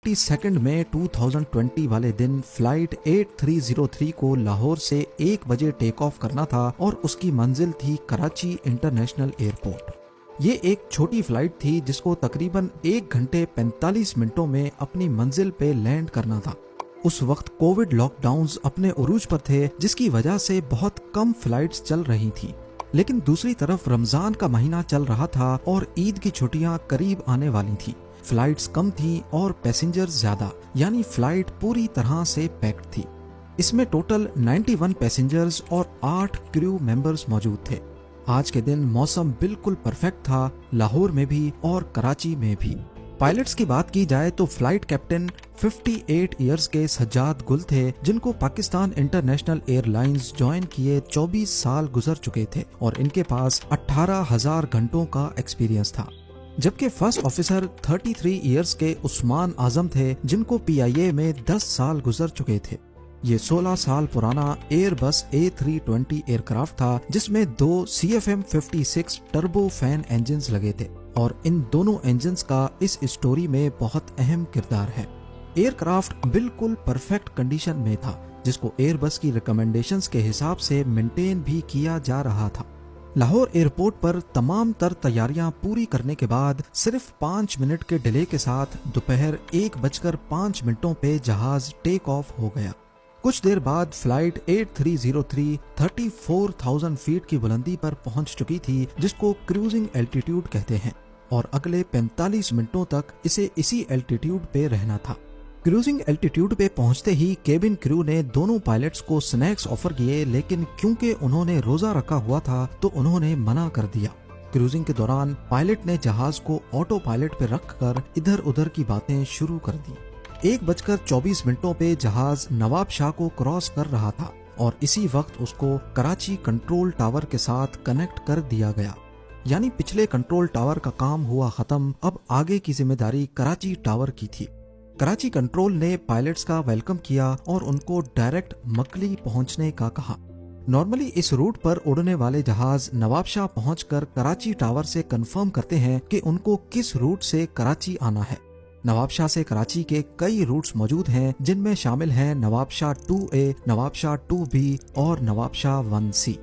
22 मई 2020 वाले दिन फ्लाइट 8303 को लाहौर से 1 बजे टेक ऑफ करना था और उसकी मंजिल थी कराची इंटरनेशनल एयरपोर्ट। ये एक छोटी फ्लाइट थी जिसको तकरीबन 1 घंटे 45 मिनटों में अपनी मंजिल पे लैंड करना था। उस वक्त कोविड लॉकडाउन्स अपने उरूज पर थे, जिसकी वजह से बहुत कम फ्लाइट्स चल रही थी। लेकिन दूसरी तरफ रमजान का महीना चल रहा था और ईद की छुट्टियां करीब आने वाली थी। फ्लाइट्स कम थी और पैसेंजर्स ज्यादा, यानी फ्लाइट पूरी तरह से पैक्ड थी। इसमें टोटल 91 पैसेंजर्स और 8 क्रू मेंबर्स मौजूद थे। आज के दिन मौसम बिल्कुल परफेक्ट था, लाहौर में भी और कराची में भी। पायलट्स की बात की जाए तो फ्लाइट कैप्टन 58 इयर्स के सज्जाद गुल थे, जिनको पाकिस्तान इंटरनेशनल एयरलाइंस ज्वाइन किए 24 साल गुजर चुके थे और इनके पास 18,000 घंटों का एक्सपीरियंस था। जबकि फर्स्ट ऑफिसर 33 इयर्स के उस्मान आजम थे, जिनको PIA में 10 साल गुजर चुके थे। ये 16 साल पुराना एयरबस A320 एयरक्राफ्ट था, जिसमें 2 CFM56 टर्बो फैन इंजन्स लगे थे और इन दोनों इंजन्स का इस स्टोरी में बहुत अहम किरदार है। एयरक्राफ्ट बिल्कुल परफेक्ट कंडीशन में था, जिसको एयरबस की रिकमेंडेशंस के हिसाब से मेंटेन भी किया जा रहा था। लाहौर एयरपोर्ट पर तमाम तर तैयारियां पूरी करने के बाद सिर्फ 5 मिनट के डिले के साथ दोपहर 1:05 पे जहाज टेक ऑफ हो गया। कुछ देर बाद फ्लाइट 8303 34,000 फीट की बुलंदी पर पहुंच चुकी थी, जिसको क्रूजिंग एल्टीट्यूड कहते हैं, और अगले 45 मिनटों तक इसे इसी एल्टीट्यूड पे रहना था। क्रूजिंग एल्टीट्यूड पे पहुंचते ही केबिन क्रू ने दोनों पायलट्स को स्नैक्स ऑफर किए, लेकिन क्योंकि उन्होंने रोजा रखा हुआ था तो उन्होंने मना कर दिया। क्रूजिंग के दौरान पायलट ने जहाज को ऑटो पायलट पे रखकर इधर उधर की बातें शुरू कर दी। 1:24 पे जहाज नवाब शाह को क्रॉस कर रहा था और इसी वक्त उसको कराची कंट्रोल टावर के साथ कनेक्ट कर दिया गया। यानी पिछले कंट्रोल टावर का काम हुआ खत्म, अब आगे की जिम्मेदारी कराची टावर की थी। कराची कंट्रोल ने पायलट्स का वेलकम किया और उनको डायरेक्ट मकली पहुंचने का कहा। नॉर्मली इस रूट पर उड़ने वाले जहाज नवाबशाह पहुंचकर कराची टावर से कंफर्म करते हैं कि उनको किस रूट से कराची आना है। नवाबशाह से कराची के कई रूट्स मौजूद हैं, जिनमें शामिल हैं नवाबशाह 2A, नवाबशाह 2B और नवाबशाह 1C।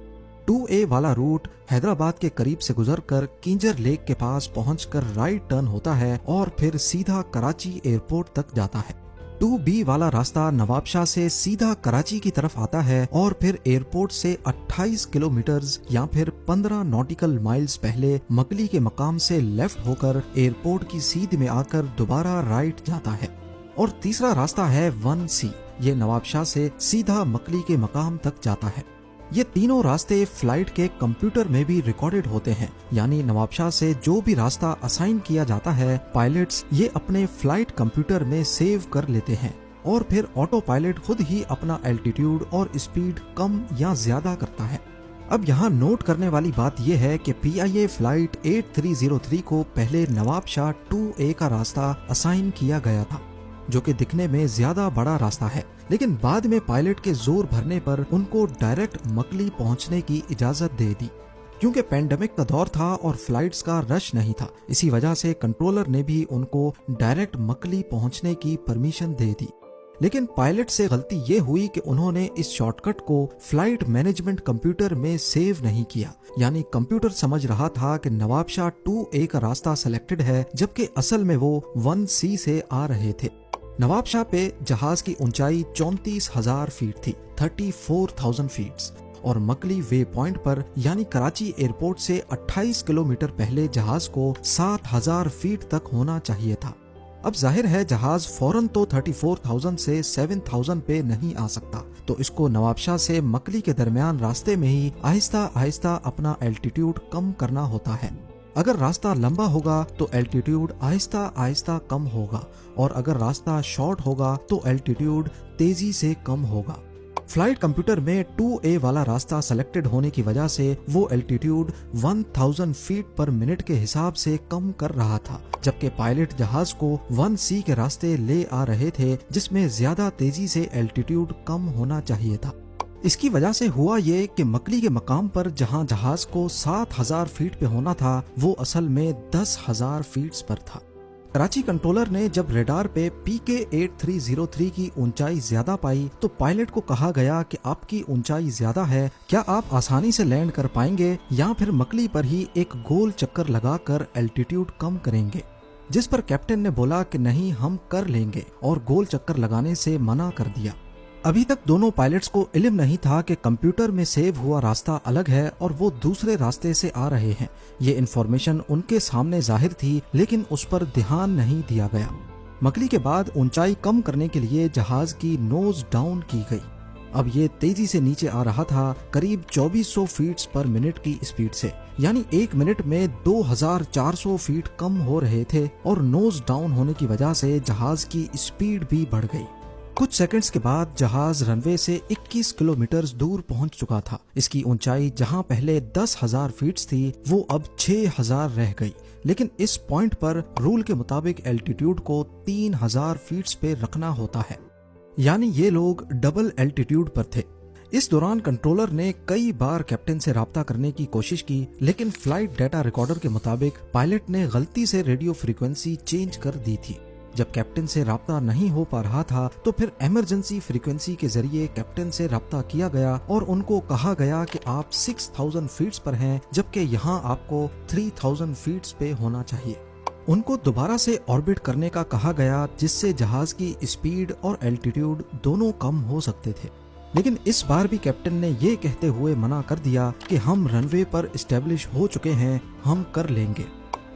2A वाला रूट हैदराबाद के करीब से गुजरकर किंजर लेक के पास पहुंचकर राइट टर्न होता है और फिर सीधा कराची एयरपोर्ट तक जाता है। 2B वाला रास्ता नवाबशाह से सीधा कराची की तरफ आता है और फिर एयरपोर्ट से 28 किलोमीटर या फिर 15 नॉटिकल माइल्स पहले मकली के मकाम से लेफ्ट होकर एयरपोर्ट की सीध में आकर दोबारा राइट जाता है। और तीसरा रास्ता है 1C, ये नवाबशाह से सीधा मकली के मकाम तक जाता है। ये तीनों रास्ते फ्लाइट के कंप्यूटर में भी रिकॉर्डेड होते हैं, यानी नवाबशाह से जो भी रास्ता असाइन किया जाता है पायलट्स ये अपने फ्लाइट कंप्यूटर में सेव कर लेते हैं और फिर ऑटो पायलट खुद ही अपना एल्टीट्यूड और स्पीड कम या ज्यादा करता है। अब यहाँ नोट करने वाली बात यह है कि PIA फ्लाइट 8303 को पहले नवाबशाह 2A का रास्ता असाइन किया गया था, जो कि दिखने में ज्यादा बड़ा रास्ता है, लेकिन बाद में पायलट के जोर भरने पर उनको डायरेक्ट मकली पहुंचने की इजाजत दे दी। क्योंकि पेंडेमिक का दौर था और फ्लाइट्स का रश नहीं था, इसी वजह से कंट्रोलर ने भी उनको डायरेक्ट मकली पहुंचने की परमिशन दे दी। लेकिन पायलट से गलती ये हुई कि उन्होंने इस शॉर्टकट को फ्लाइट मैनेजमेंट कंप्यूटर में सेव नहीं किया, यानी कंप्यूटर समझ रहा था कि नवाबशाह 2A का रास्ता सिलेक्टेड है, जबकि असल में वो 1C से आ रहे थे। नवाबशाह पे जहाज की ऊंचाई 34,000 फीट थी, 34,000 फीट्स, और मकली वे पॉइंट पर यानी कराची एयरपोर्ट से 28 किलोमीटर पहले जहाज को 7,000 फीट तक होना चाहिए था। अब जाहिर है जहाज फौरन तो 34,000 से 7,000 पे नहीं आ सकता, तो इसको नवाबशाह से मकली के दरमियान रास्ते में ही आहिस्ता आहिस्ता अपना एल्टीट्यूड कम करना होता है। अगर रास्ता लंबा होगा तो एल्टीट्यूड आहिस्ता आहिस्ता कम होगा, और अगर रास्ता शॉर्ट होगा तो एल्टीट्यूड तेजी से कम होगा। फ्लाइट कंप्यूटर में 2A वाला रास्ता सेलेक्टेड होने की वजह से वो एल्टीट्यूड 1000 फीट पर मिनट के हिसाब से कम कर रहा था, जबकि पायलट जहाज को 1C के रास्ते ले आ रहे थे, जिसमें ज्यादा तेजी से एल्टीट्यूड कम होना चाहिए था। इसकी वजह से हुआ ये कि मकली के मकाम पर जहां जहाज को 7,000 फीट पे होना था, वो असल में 10,000 फीट पर था। कराची कंट्रोलर ने जब रेडार पे PK-8303 की ऊंचाई ज्यादा पाई तो पायलट को कहा गया कि आपकी ऊंचाई ज्यादा है, क्या आप आसानी से लैंड कर पाएंगे या फिर मकली पर ही एक गोल चक्कर लगाकर एल्टीट्यूड कम करेंगे। जिस पर कैप्टन ने बोला कि नहीं, हम कर लेंगे और गोल चक्कर लगाने से मना कर दिया। अभी तक दोनों पायलट्स को इल्म नहीं था कि कंप्यूटर में सेव हुआ रास्ता अलग है और वो दूसरे रास्ते से आ रहे हैं। ये इन्फॉर्मेशन उनके सामने जाहिर थी, लेकिन उस पर ध्यान नहीं दिया गया। मकली के बाद ऊंचाई कम करने के लिए जहाज की नोज डाउन की गई। अब ये तेजी से नीचे आ रहा था, करीब 2400 फीट पर मिनट की स्पीड से, यानी एक मिनट में 2400 फीट कम हो रहे थे और नोज डाउन होने की वजह से जहाज की स्पीड भी बढ़ गई। कुछ सेकंड्स के बाद जहाज रनवे से 21 किलोमीटर दूर पहुंच चुका था। इसकी ऊंचाई जहां पहले 10,000 फीट थी वो अब 6,000 रह गई, लेकिन इस पॉइंट पर रूल के मुताबिक एल्टीट्यूड को 3,000 फीट पे रखना होता है, यानी ये लोग डबल एल्टीट्यूड पर थे। इस दौरान कंट्रोलर ने कई बार कैप्टन से राब्ता करने की कोशिश की, लेकिन फ्लाइट डाटा रिकॉर्डर के मुताबिक पायलट ने गलती से रेडियो फ्रीक्वेंसी चेंज कर दी थी। जब कैप्टन से राब्ता नहीं हो पा रहा था तो फिर इमरजेंसी फ्रीक्वेंसी के जरिए कैप्टन से राब्ता किया गया और उनको कहा गया कि आप 6,000 फीट पर हैं, जबकि यहाँ आपको 3,000 फीट पे होना चाहिए। उनको दोबारा से ऑर्बिट करने का कहा गया, जिससे जहाज की स्पीड और एल्टीट्यूड दोनों कम हो सकते थे। लेकिन इस बार भी कैप्टन ने ये कहते हुए मना कर दिया कि हम रनवे पर एस्टेब्लिश हो चुके हैं, हम कर लेंगे।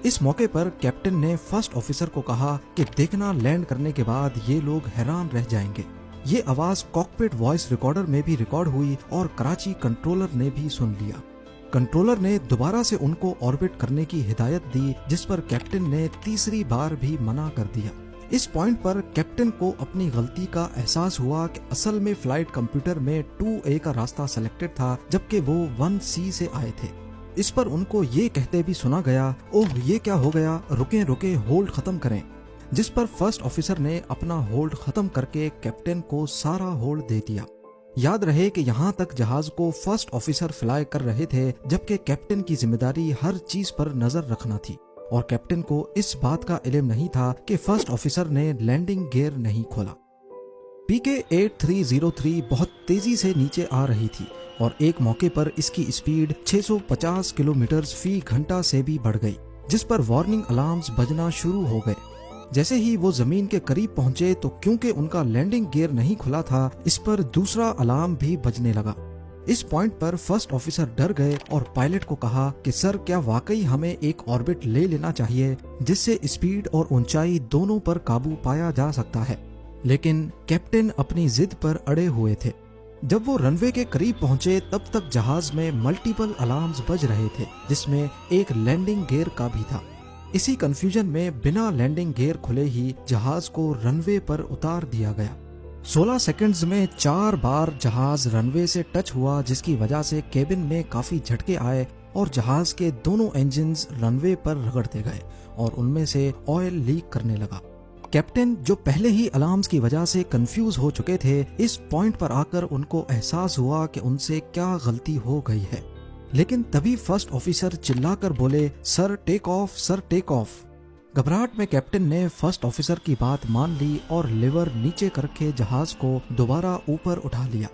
इस मौके पर कैप्टन ने फर्स्ट ऑफिसर को कहा कि देखना, लैंड करने के बाद ये लोग हैरान रह जाएंगे। ये आवाज कॉकपिट वॉइस रिकॉर्डर में भी रिकॉर्ड हुई और कराची कंट्रोलर ने भी सुन लिया। कंट्रोलर ने दोबारा से उनको ऑर्बिट करने की हिदायत दी, जिस पर कैप्टन ने तीसरी बार भी मना कर दिया। इस पॉइंट पर कैप्टन को अपनी गलती का एहसास हुआ कि असल में फ्लाइट कंप्यूटर में 2A का रास्ता सेलेक्टेड था, जबकि वो 1C से आए थे। इस पर उनको ये कहते भी सुना गया, ओह ये क्या हो गया, रुके रुके, होल्ड खत्म करें। जिस पर फर्स्ट ऑफिसर ने अपना होल्ड खत्म करके कैप्टन को सारा होल्ड दे दिया। याद रहे कि यहाँ तक जहाज को फर्स्ट ऑफिसर फ्लाई कर रहे थे, जबकि कैप्टन की जिम्मेदारी हर चीज पर नजर रखना थी और कैप्टन को इस बात का इल्म नहीं था कि फर्स्ट ऑफिसर ने लैंडिंग गियर नहीं खोला। PK-8303 बहुत तेजी से नीचे आ रही थी और एक मौके पर इसकी स्पीड 650 किलोमीटर फी घंटा से भी बढ़ गई, जिस पर वार्निंग अलार्म्स बजना शुरू हो गए। जैसे ही वो जमीन के करीब पहुंचे तो क्योंकि उनका लैंडिंग गियर नहीं खुला था, इस पर दूसरा अलार्म भी बजने लगा। इस पॉइंट पर फर्स्ट ऑफिसर डर गए और पायलट को कहा कि सर, क्या वाकई हमें एक ऑर्बिट ले लेना चाहिए जिससे स्पीड और ऊंचाई दोनों पर काबू पाया जा सकता है। लेकिन कैप्टन अपनी जिद पर अड़े हुए थे। जब वो रनवे के करीब पहुंचे तब तक जहाज में मल्टीपल अलार्म्स बज रहे थे, जिसमें एक लैंडिंग गियर का भी था। इसी कंफ्यूजन में बिना लैंडिंग गियर खुले ही जहाज को रनवे पर उतार दिया गया। 16 सेकंड्स में 4 बार जहाज रनवे से टच हुआ, जिसकी वजह से केबिन में काफी झटके आए और जहाज के दोनों इंजन्स रनवे पर रगड़ते गए और उनमें से ऑयल लीक करने लगा। कैप्टन, जो पहले ही अलार्म्स की वजह से कंफ्यूज हो चुके थे, इस पॉइंट पर आकर उनको एहसास हुआ कि उनसे क्या गलती हो गई है। लेकिन तभी फर्स्ट ऑफिसर चिल्लाकर बोले, sir take off, sir take off. घबराहट में कैप्टन ने फर्स्ट ऑफिसर की बात मान ली और लिवर नीचे करके जहाज को दोबारा ऊपर उठा लिया।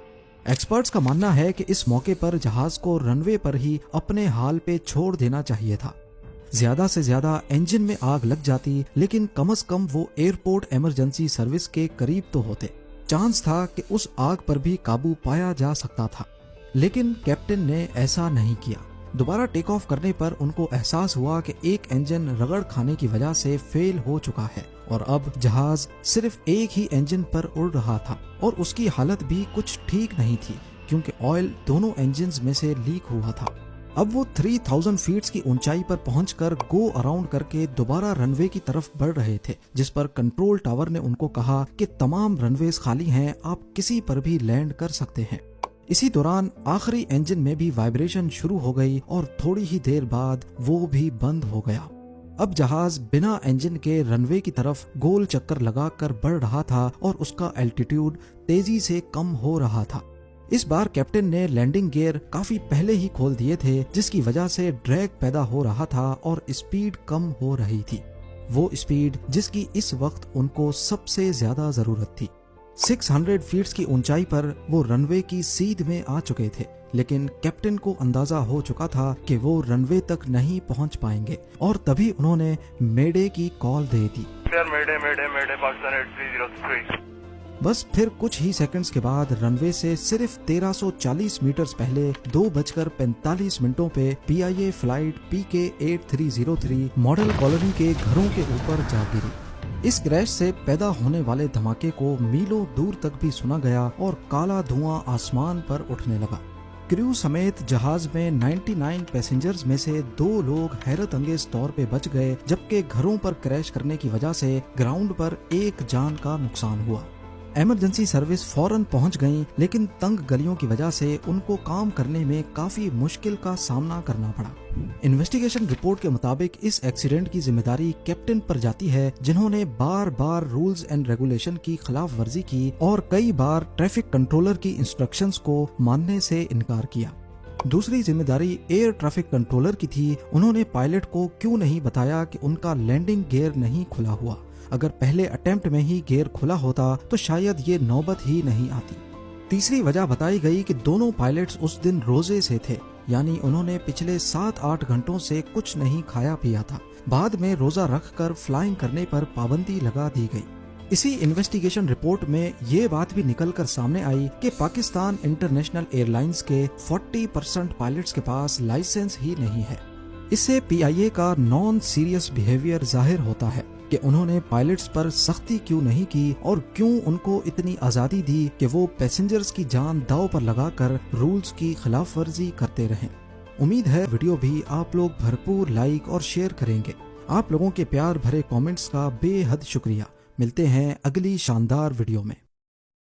एक्सपर्ट्स का मानना है कि इस मौके पर जहाज को रनवे पर ही अपने हाल पे छोड़ देना चाहिए था। ज्यादा से ज्यादा इंजन में आग लग जाती, लेकिन कम से कम वो एयरपोर्ट इमरजेंसी सर्विस के करीब तो होते। चांस था कि उस आग पर भी काबू पाया जा सकता था, लेकिन कैप्टन ने ऐसा नहीं किया। दोबारा टेक ऑफ करने पर उनको एहसास हुआ कि एक इंजन रगड़ खाने की वजह से फेल हो चुका है और अब जहाज सिर्फ एक ही इंजन पर उड़ रहा था और उसकी हालत भी कुछ ठीक नहीं थी, क्योंकि ऑयल दोनों इंजन्स में से लीक हुआ था। अब वो 3000 फीट की ऊंचाई पर पहुंचकर गो अराउंड करके दोबारा रनवे की तरफ बढ़ रहे थे, जिस पर कंट्रोल टावर ने उनको कहा कि तमाम रनवेज खाली हैं, आप किसी पर भी लैंड कर सकते हैं। इसी दौरान आखिरी इंजन में भी वाइब्रेशन शुरू हो गई और थोड़ी ही देर बाद वो भी बंद हो गया। अब जहाज बिना इंजन के रनवे की तरफ गोल चक्कर लगाकर बढ़ रहा था और उसका एल्टीट्यूड तेजी से कम हो रहा था। इस बार कैप्टन ने लैंडिंग गियर काफी पहले ही खोल दिए थे, जिसकी वजह से ड्रैग पैदा हो रहा था और स्पीड कम हो रही थी। वो स्पीड जिसकी इस वक्त उनको सबसे ज्यादा जरूरत थी। 600 फीट की ऊंचाई पर वो रनवे की सीध में आ चुके थे, लेकिन कैप्टन को अंदाजा हो चुका था कि वो रनवे तक नहीं पहुंच पाएंगे और तभी उन्होंने मेडे की कॉल दे दी। मेडे मेडे मेडे पाकिस्तान 8303। बस फिर कुछ ही सेकंड्स के बाद रनवे से सिर्फ 1340 मीटर्स पहले 2:45 पे PIA flight PK-8303 model colony के घरों के ऊपर जा गिरी। इस क्रैश से पैदा होने वाले धमाके को मीलों दूर तक भी सुना गया और काला धुआं आसमान पर उठने लगा। क्रू समेत जहाज में 99 पैसेंजर्स में से 2 लोग हैरत अंगेज तौर पे बच गए, जबकि घरों पर क्रैश करने की वजह से ग्राउंड पर एक जान का नुकसान हुआ। इमरजेंसी सर्विस फौरन पहुंच गई, लेकिन तंग गलियों की वजह से उनको काम करने में काफी मुश्किल का सामना करना पड़ा। इन्वेस्टिगेशन रिपोर्ट के मुताबिक इस एक्सीडेंट की जिम्मेदारी कैप्टन पर जाती है, जिन्होंने बार बार रूल्स एंड रेगुलेशन की खिलाफ वर्जी की और कई बार ट्रैफिक कंट्रोलर की इंस्ट्रक्शंस को मानने से इनकार किया। दूसरी जिम्मेदारी एयर ट्रैफिक कंट्रोलर की थी। उन्होंने पायलट को क्यों नहीं बताया कि उनका लैंडिंग गियर नहीं खुला हुआ। अगर पहले अटेम्प्ट में ही गियर खुला होता तो शायद ये नौबत ही नहीं आती। तीसरी वजह बताई गई कि दोनों पायलट्स उस दिन रोजे से थे, यानी उन्होंने पिछले 7-8 घंटों से कुछ नहीं खाया पिया था। बाद में रोजा रखकर फ्लाइंग करने पर पाबंदी लगा दी गई। इसी इन्वेस्टिगेशन रिपोर्ट में ये बात भी निकलकर सामने आई कि पाकिस्तान इंटरनेशनल एयरलाइंस के 40% पायलट्स के पास लाइसेंस ही नहीं है। इससे PIA का नॉन सीरियस बिहेवियर जाहिर होता है कि उन्होंने पायलट्स पर सख्ती क्यों नहीं की और क्यों उनको इतनी आजादी दी कि वो पैसेंजर्स की जान दांव पर लगाकर रूल्स की खिलाफ वर्जी करते रहें। उम्मीद है वीडियो भी आप लोग भरपूर लाइक और शेयर करेंगे। आप लोगों के प्यार भरे कमेंट्स का बेहद शुक्रिया। मिलते हैं अगली शानदार वीडियो में।